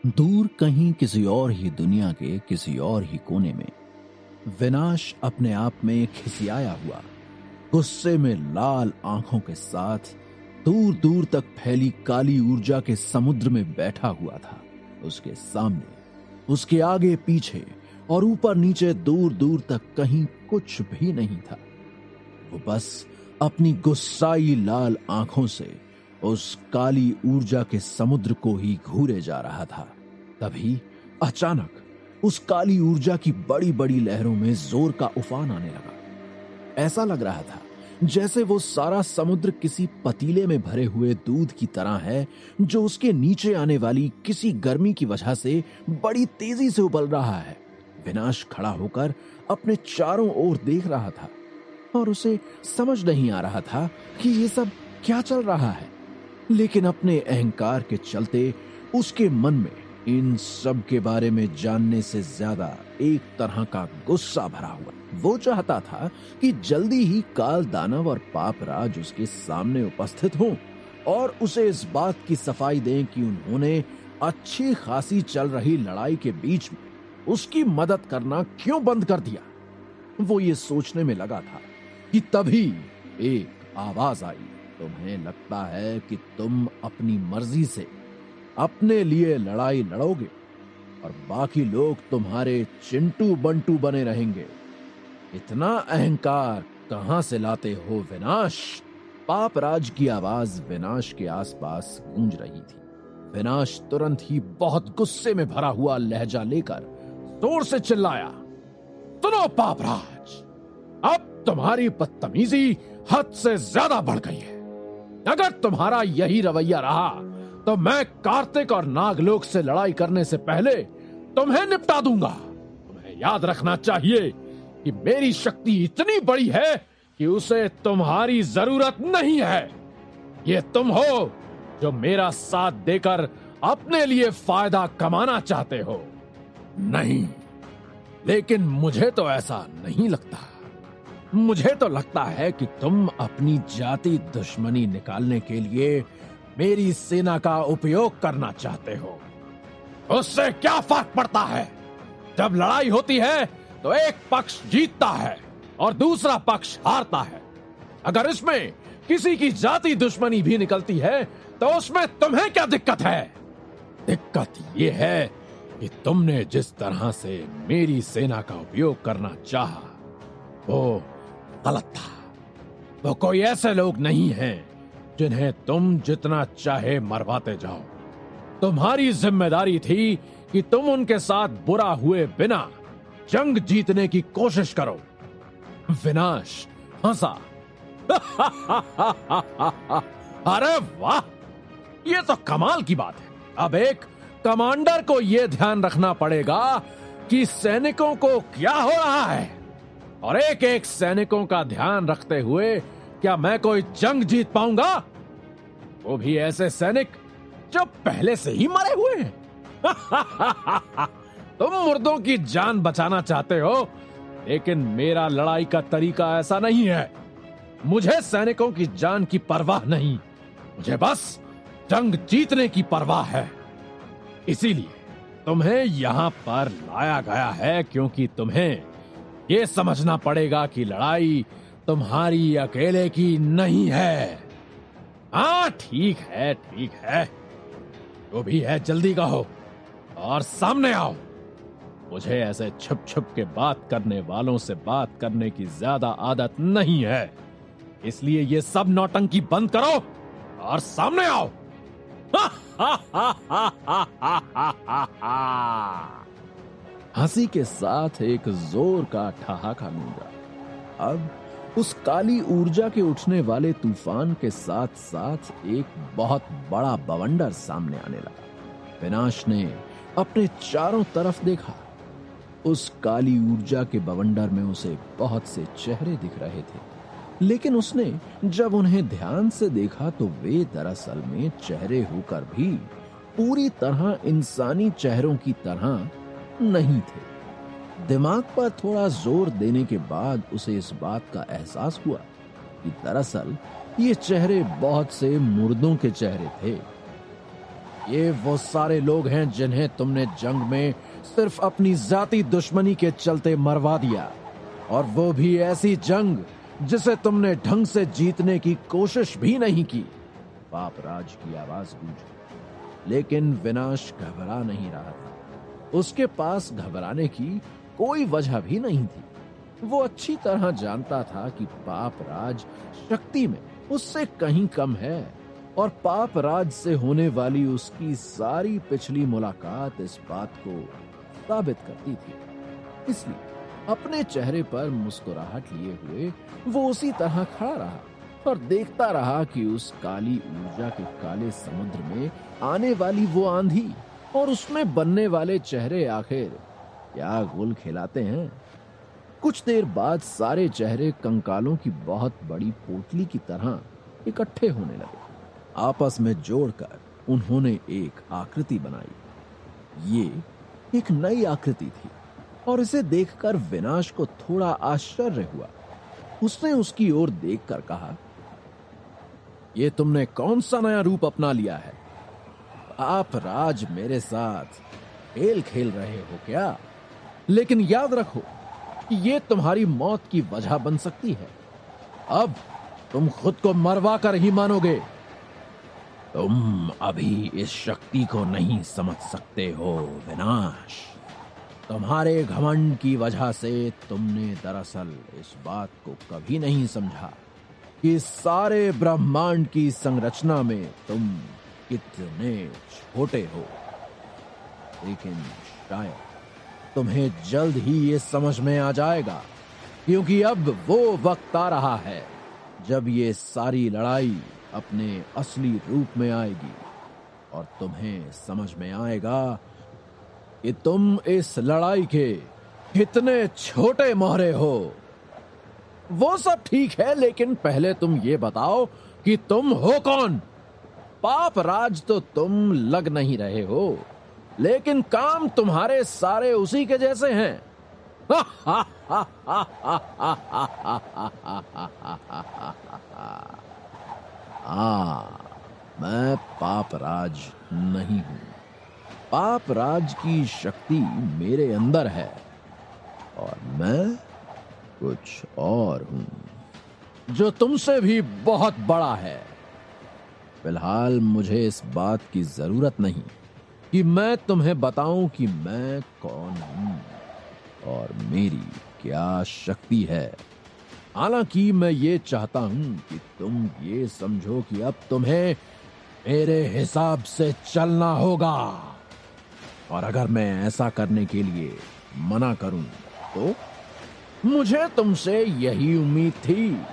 दूर कहीं किसी और ही दुनिया के किसी और ही कोने में विनाश अपने आप में खिसियाया हुआ, गुस्से में लाल आंखों के साथ दूर दूर तक फैली काली ऊर्जा के समुद्र में बैठा हुआ था। उसके सामने, उसके आगे पीछे और ऊपर नीचे दूर दूर तक कहीं कुछ भी नहीं था। वो बस अपनी गुस्साई लाल आंखों से उस काली ऊर्जा के समुद्र को ही घूरे जा रहा था। तभी अचानक उस काली ऊर्जा की बड़ी बड़ी लहरों में जोर का उफान आने लगा। ऐसा लग रहा था जैसे वो सारा समुद्र किसी पतीले में भरे हुए दूध की तरह है, जो उसके नीचे आने वाली किसी गर्मी की वजह से बड़ी तेजी से उबल रहा है। विनाश खड़ा होकर अपने चारों ओर देख रहा था और उसे समझ नहीं आ रहा था कि ये सब क्या चल रहा है। लेकिन अपने अहंकार के चलते उसके मन में इन सब के बारे में जानने से ज्यादा एक तरह का गुस्सा भरा हुआ। वो चाहता था कि जल्दी ही काल दानव और पापराज उसके सामने उपस्थित हों और उसे इस बात की सफाई दें कि उन्होंने अच्छी खासी चल रही लड़ाई के बीच में उसकी मदद करना क्यों बंद कर दिया। वो ये सोचने में लगा था कि तभी एक आवाज आई, तुम्हें लगता है कि तुम अपनी मर्जी से अपने लिए लड़ाई लड़ोगे और बाकी लोग तुम्हारे चिंटू बंटू बने रहेंगे। इतना अहंकार कहां से लाते हो विनाश? पापराज की आवाज विनाश के आसपास गूंज रही थी। विनाश तुरंत ही बहुत गुस्से में भरा हुआ लहजा लेकर जोर से चिल्लाया, सुनो पापराज, अब तुम्हारी बदतमीजी हद से ज्यादा बढ़ गई है। अगर तुम्हारा यही रवैया रहा तो मैं कार्तिक और नागलोक से लड़ाई करने से पहले तुम्हें निपटा दूंगा। तुम्हें याद रखना चाहिए कि मेरी शक्ति इतनी बड़ी है कि उसे तुम्हारी जरूरत नहीं है। ये तुम हो जो मेरा साथ देकर अपने लिए फायदा कमाना चाहते हो। नहीं, लेकिन मुझे तो ऐसा नहीं लगता। मुझे तो लगता है कि तुम अपनी जाति दुश्मनी निकालने के लिए मेरी सेना का उपयोग करना चाहते हो। उससे क्या फर्क पड़ता है? जब लड़ाई होती है तो एक पक्ष जीतता है और दूसरा पक्ष हारता है। अगर इसमें किसी की जाति दुश्मनी भी निकलती है तो उसमें तुम्हें क्या दिक्कत है? दिक्कत यह है कि तुमने जिस तरह से मेरी सेना का उपयोग करना चाहा वो गलत था। वो कोई ऐसे लोग नहीं हैं जिन्हें तुम जितना चाहे मरवाते जाओ। तुम्हारी जिम्मेदारी थी कि तुम उनके साथ बुरा हुए बिना जंग जीतने की कोशिश करो। विनाश हंसा। अरे वाह, ये तो कमाल की बात है। अब एक कमांडर को यह ध्यान रखना पड़ेगा कि सैनिकों को क्या हो रहा है, और एक एक सैनिकों का ध्यान रखते हुए क्या मैं कोई जंग जीत पाऊंगा? वो भी ऐसे सैनिक जो पहले से ही मरे हुए हैं। तुम मुर्दों की जान बचाना चाहते हो, लेकिन मेरा लड़ाई का तरीका ऐसा नहीं है। मुझे सैनिकों की जान की परवाह नहीं, मुझे बस जंग जीतने की परवाह है। इसीलिए तुम्हें यहां पर लाया गया है, क्योंकि तुम्हें यह समझना पड़ेगा कि लड़ाई तुम्हारी अकेले की नहीं है। हाँ, ठीक है, ठीक है, जो भी है जल्दी कहो और सामने आओ। मुझे ऐसे छुप छुप के बात करने वालों से बात करने की ज्यादा आदत नहीं है, इसलिए ये सब नौटंकी बंद करो और सामने आओ। हंसी के साथ एक जोर का ठहाका गूंजा। अब उस काली ऊर्जा के उठने वाले तूफान के साथ साथ एक बहुत बड़ा बवंडर सामने आने लगा। विनाश ने अपने चारों तरफ देखा। उस काली ऊर्जा के बवंडर में उसे बहुत से चेहरे दिख रहे थे, लेकिन उसने जब उन्हें ध्यान से देखा तो वे दरअसल में चेहरे होकर भी पूरी तरह इंसानी चेहरों की तरह नहीं थे। दिमाग पर थोड़ा जोर देने के बाद उसे इस बात का एहसास हुआ कि दरअसल ये चेहरे बहुत से मुर्दों के चेहरे थे। ये वो सारे लोग हैं जिन्हें तुमने जंग में सिर्फ अपनी जाती दुश्मनी के चलते मरवा दिया, और वो भी ऐसी जंग जिसे तुमने ढंग से जीतने की कोशिश भी नहीं की। पापराज की आवाज गूंजी, लेकिन विनाश घबरा नहीं रहा था। उसके पास घबराने की कोई वजह भी नहीं थी। वो अच्छी तरह जानता था कि पापराज शक्ति में उससे कहीं कम है, और पापराज से होने वाली उसकी सारी पिछली मुलाकात इस बात को साबित करती थी। इसलिए अपने चेहरे पर मुस्कुराहट लिए हुए वो उसी तरह खड़ा रहा और देखता रहा कि उस काली ऊर्जा के काले समुद्र में आने वाली वो आंधी और उसमें बनने वाले चेहरे आखिर क्या गुल खिलाते हैं। कुछ देर बाद सारे चेहरे कंकालों की बहुत बड़ी पोटली की तरह इकट्ठे होने लगे। आपस में जोड़कर उन्होंने एक आकृति बनाई। ये एक नई आकृति थी और इसे देखकर विनाश को थोड़ा आश्चर्य हुआ। उसने उसकी ओर देखकर कहा, ये तुमने कौन सा नया रूप अपना लिया है? आप राज मेरे साथ खेल खेल रहे हो क्या? लेकिन याद रखो कि ये तुम्हारी मौत की वजह बन सकती है। अब तुम खुद को मरवा कर ही मानोगे। तुम अभी इस शक्ति को नहीं समझ सकते हो विनाश। तुम्हारे घमंड की वजह से तुमने दरअसल इस बात को कभी नहीं समझा कि सारे ब्रह्मांड की संरचना में तुम कितने छोटे हो। लेकिन शायद तुम्हें जल्द ही ये समझ में आ जाएगा, क्योंकि अब वो वक्त आ रहा है जब ये सारी लड़ाई अपने असली रूप में आएगी और तुम्हें समझ में आएगा कि तुम इस लड़ाई के कितने छोटे मोहरे हो। वो सब ठीक है, लेकिन पहले तुम ये बताओ कि तुम हो कौन? पापराज तो तुम लग नहीं रहे हो, लेकिन काम तुम्हारे सारे उसी के जैसे हैं। मैं पापराज नहीं हूं। पापराज की शक्ति मेरे अंदर है और मैं कुछ और हूं जो तुमसे भी बहुत बड़ा है। फिलहाल मुझे इस बात की जरूरत नहीं कि मैं तुम्हें बताऊं कि मैं कौन हूं और मेरी क्या शक्ति है। हालांकि मैं ये चाहता हूं कि तुम ये समझो कि अब तुम्हें मेरे हिसाब से चलना होगा, और अगर मैं ऐसा करने के लिए मना करूं तो मुझे तुमसे यही उम्मीद थी।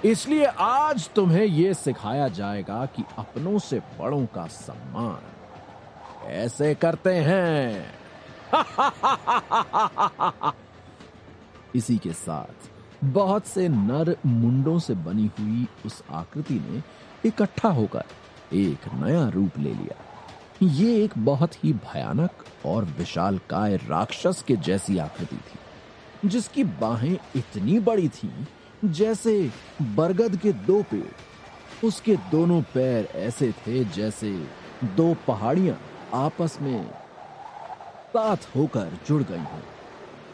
इसलिए आज तुम्हें यह सिखाया जाएगा कि अपनों से बड़ों का सम्मान कैसे करते हैं। इसी के साथ बहुत से नर मुंडों से बनी हुई उस आकृति ने इकट्ठा होकर एक नया रूप ले लिया। ये एक बहुत ही भयानक और विशालकाय राक्षस के जैसी आकृति थी, जिसकी बाहें इतनी बड़ी थीं जैसे बरगद के दो पेड़। उसके दोनों पैर ऐसे थे जैसे दो पहाड़ियां आपस में साथ होकर जुड़ गई हों।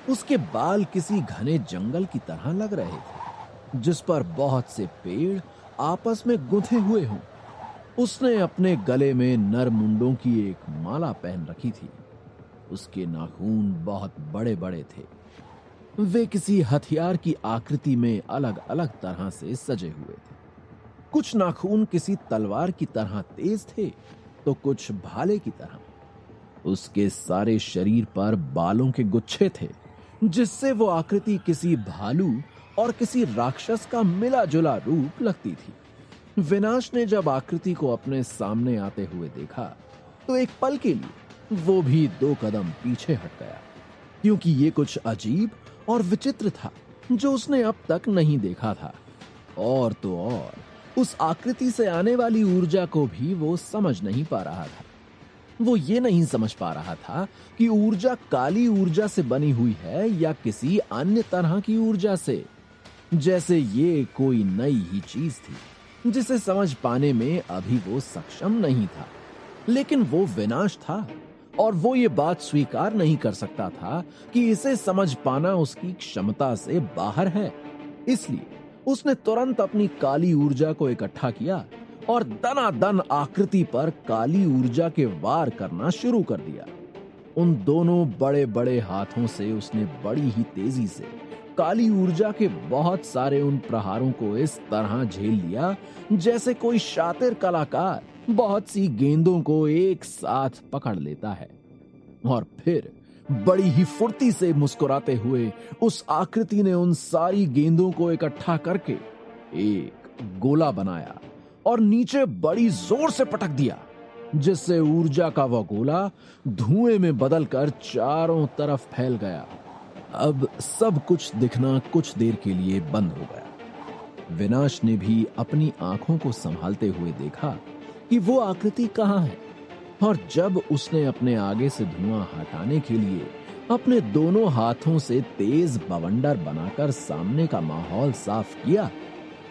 उसके बाल किसी घने जंगल की तरह लग रहे थे, जिस पर बहुत से पेड़ आपस में गुंथे हुए हों। उसने अपने गले में नर मुंडों की एक माला पहन रखी थी। उसके नाखून बहुत बड़े बड़े थे। वे किसी हथियार की आकृति में अलग अलग तरह से सजे हुए थे। कुछ नाखून किसी तलवार की तरह तेज थे तो कुछ भाले की तरह। उसके सारे शरीर पर बालों के गुच्छे थे, जिससे वो आकृति किसी भालू और किसी राक्षस का मिला जुला रूप लगती थी। विनाश ने जब आकृति को अपने सामने आते हुए देखा तो एक पल के लिए वो भी 2 कदम पीछे हट गया, क्योंकि ये कुछ अजीब और विचित्र था जो उसने अब तक नहीं देखा था। और तो और उस आकृति से आने वाली ऊर्जा को भी वो समझ नहीं पा रहा था। वो ये नहीं समझ पा रहा था कि ऊर्जा काली ऊर्जा से बनी हुई है या किसी अन्य तरह की ऊर्जा से, जैसे ये कोई नई ही चीज थी जिसे समझ पाने में अभी वो सक्षम नहीं था। लेकिन वो विनाश था और वो ये बात स्वीकार नहीं कर सकता था कि इसे समझ पाना उसकी क्षमता से बाहर है। इसलिए उसने तुरंत अपनी काली ऊर्जा को इकट्ठा किया और दनादन आकृति पर काली ऊर्जा के वार करना शुरू कर दिया। उन दोनों बड़े बड़े हाथों से उसने बड़ी ही तेजी से काली ऊर्जा के बहुत सारे उन प्रहारों को इस तरह झेल लिया जैसे कोई शातिर कलाकार बहुत सी गेंदों को एक साथ पकड़ लेता है और फिर बड़ी ही फुर्ती से मुस्कुराते हुए उस आकृति ने उन सारी गेंदों को इकट्ठा करके एक गोला बनाया और नीचे बड़ी जोर से पटक दिया, जिससे ऊर्जा का वह गोला धुएं में बदलकर चारों तरफ फैल गया। अब सब कुछ दिखना कुछ देर के लिए बंद हो गया। विनाश ने भी अपनी आंखों को संभालते हुए देखा कि वो आकृति कहां है, और जब उसने अपने आगे से धुआं हटाने के लिए अपने दोनों हाथों से तेज बवंडर बनाकर सामने का माहौल साफ किया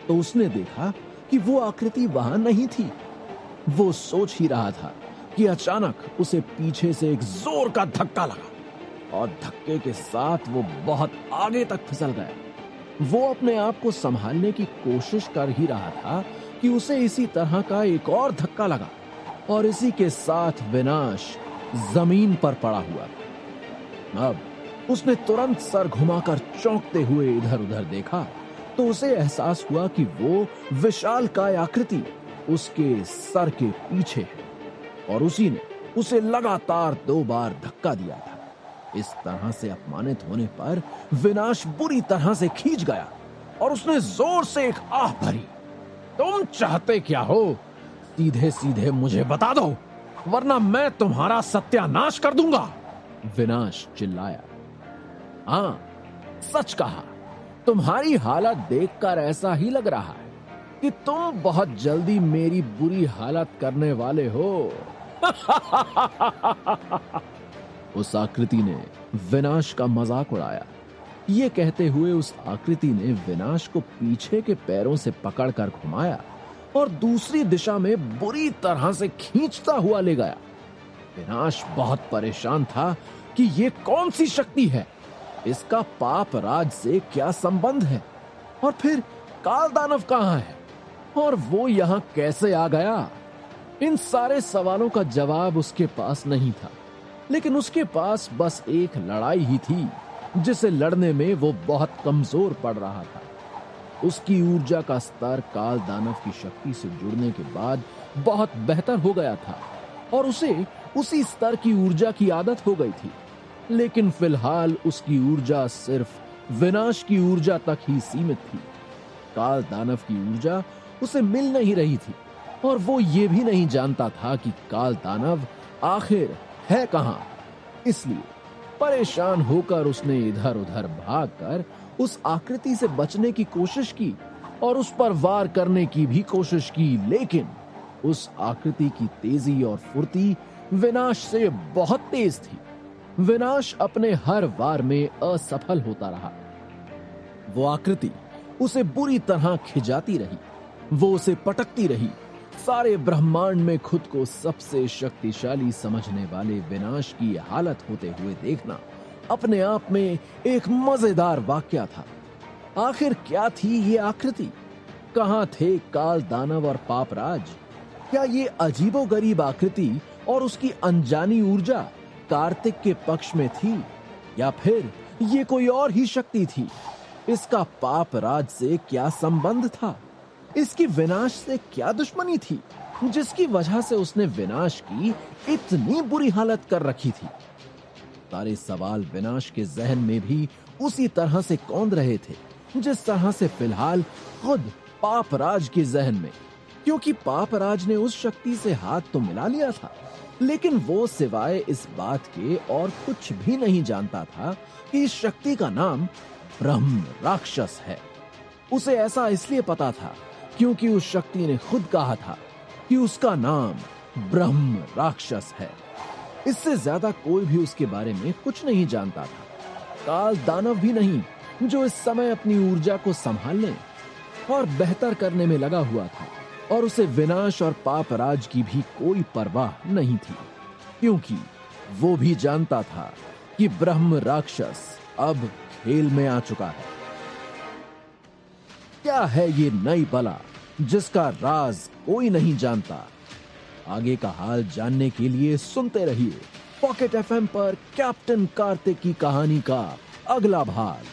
तो उसने देखा कि वो आकृति वहां नहीं थी। वो सोच ही रहा था कि अचानक उसे पीछे से एक जोर का धक्का लगा और धक्के के साथ वो बहुत आगे तक फिसल गया। वो अपने आप को संभालने की कोशिश कर ही रहा था कि उसे इसी तरह का एक और धक्का लगा और इसी के साथ विनाश जमीन पर पड़ा हुआ। अब उसने तुरंत सर घुमाकर चौंकते हुए इधर उधर देखा तो उसे एहसास हुआ कि वो विशालकाय आकृति उसके सर के पीछे है और उसी ने उसे लगातार 2 बार धक्का दिया था। इस तरह से अपमानित होने पर विनाश बुरी तरह से खींच गया और उसने जोर से एक आह भरी। तुम चाहते क्या हो? सीधे सीधे मुझे बता दो, वरना मैं तुम्हारा सत्यानाश कर दूंगा, विनाश चिल्लाया। हाँ, सच कहा। तुम्हारी हालत देखकर ऐसा ही लग रहा है कि तुम बहुत जल्दी मेरी बुरी हालत करने वाले हो। उस आकृति ने विनाश का मजाक उड़ाया। ये कहते हुए उस आकृति ने विनाश को पीछे के पैरों से पकड़कर घुमाया और दूसरी दिशा में बुरी तरह से खींचता हुआ ले गया। विनाश बहुत परेशान था कि ये कौन सी शक्ति है, इसका पाप राज से क्या संबंध है, और फिर काल दानव कहां है और वो यहां कैसे आ गया। इन सारे सवालों का जवाब उसके पास नहीं था, लेकिन उसके पास बस एक लड़ाई ही थी जिसे लड़ने में वो बहुत कमजोर पड़ रहा था। उसकी ऊर्जा का स्तर काल दानव की शक्ति से जुड़ने के बाद बहुत बेहतर हो गया था और उसे उसी स्तर की ऊर्जा की आदत हो गई थी, लेकिन फिलहाल उसकी ऊर्जा सिर्फ विनाश की ऊर्जा तक ही सीमित थी। काल दानव की ऊर्जा उसे मिल नहीं रही थी और वो ये भी नहीं जानता था कि काल दानव आखिर है कहां। इसलिए परेशान होकर उसने इधर उधर भागकर उस आकृति से बचने की कोशिश की और उस पर वार करने की भी कोशिश की, लेकिन उस आकृति की तेजी और फुर्ती विनाश से बहुत तेज थी। विनाश अपने हर वार में असफल होता रहा। वो आकृति उसे बुरी तरह खिंचाती रही, वो उसे पटकती रही। सारे ब्रह्मांड में खुद को सबसे शक्तिशाली समझने वाले विनाश की हालत होते हुए देखना अपने आप में एक मजेदार वाकया था। आखिर क्या थी ये आकृति? कहां थे काल दानव और पापराज? क्या ये अजीबोगरीब आकृति और उसकी अनजानी ऊर्जा कार्तिक के पक्ष में थी, या फिर ये कोई और ही शक्ति थी? इसका पापराज से क्या संबंध था? इसकी विनाश से क्या दुश्मनी थी जिसकी वजह से उसने विनाश की इतनी बुरी हालत कर रखी थी? सारे सवाल विनाश के जहन में भी उसी तरह से कौंध रहे थे जिस तरह से फिलहाल खुद पापराज के जहन में, क्योंकि पापराज ने उस शक्ति से हाथ तो मिला लिया था, लेकिन वो सिवाय इस बात के और कुछ भी नहीं जानता था कि इस शक्ति का नाम ब्रह्म राक्षस है। उसे ऐसा इसलिए पता था क्योंकि उस शक्ति ने खुद कहा था कि उसका नाम ब्रह्म राक्षस है। इससे ज्यादा कोई भी उसके बारे में कुछ नहीं जानता था। काल दानव भी नहीं, जो इस समय अपनी ऊर्जा को संभालने और बेहतर करने में लगा हुआ था और उसे विनाश और पाप राज की भी कोई परवाह नहीं थी, क्योंकि वो भी जानता था कि ब्रह्म राक्षस अब खेल में आ चुका है। क्या है ये नई बला जिसका राज कोई नहीं जानता? आगे का हाल जानने के लिए सुनते रहिए पॉकेट एफएम पर कैप्टन कार्तिक की कहानी का अगला भाग।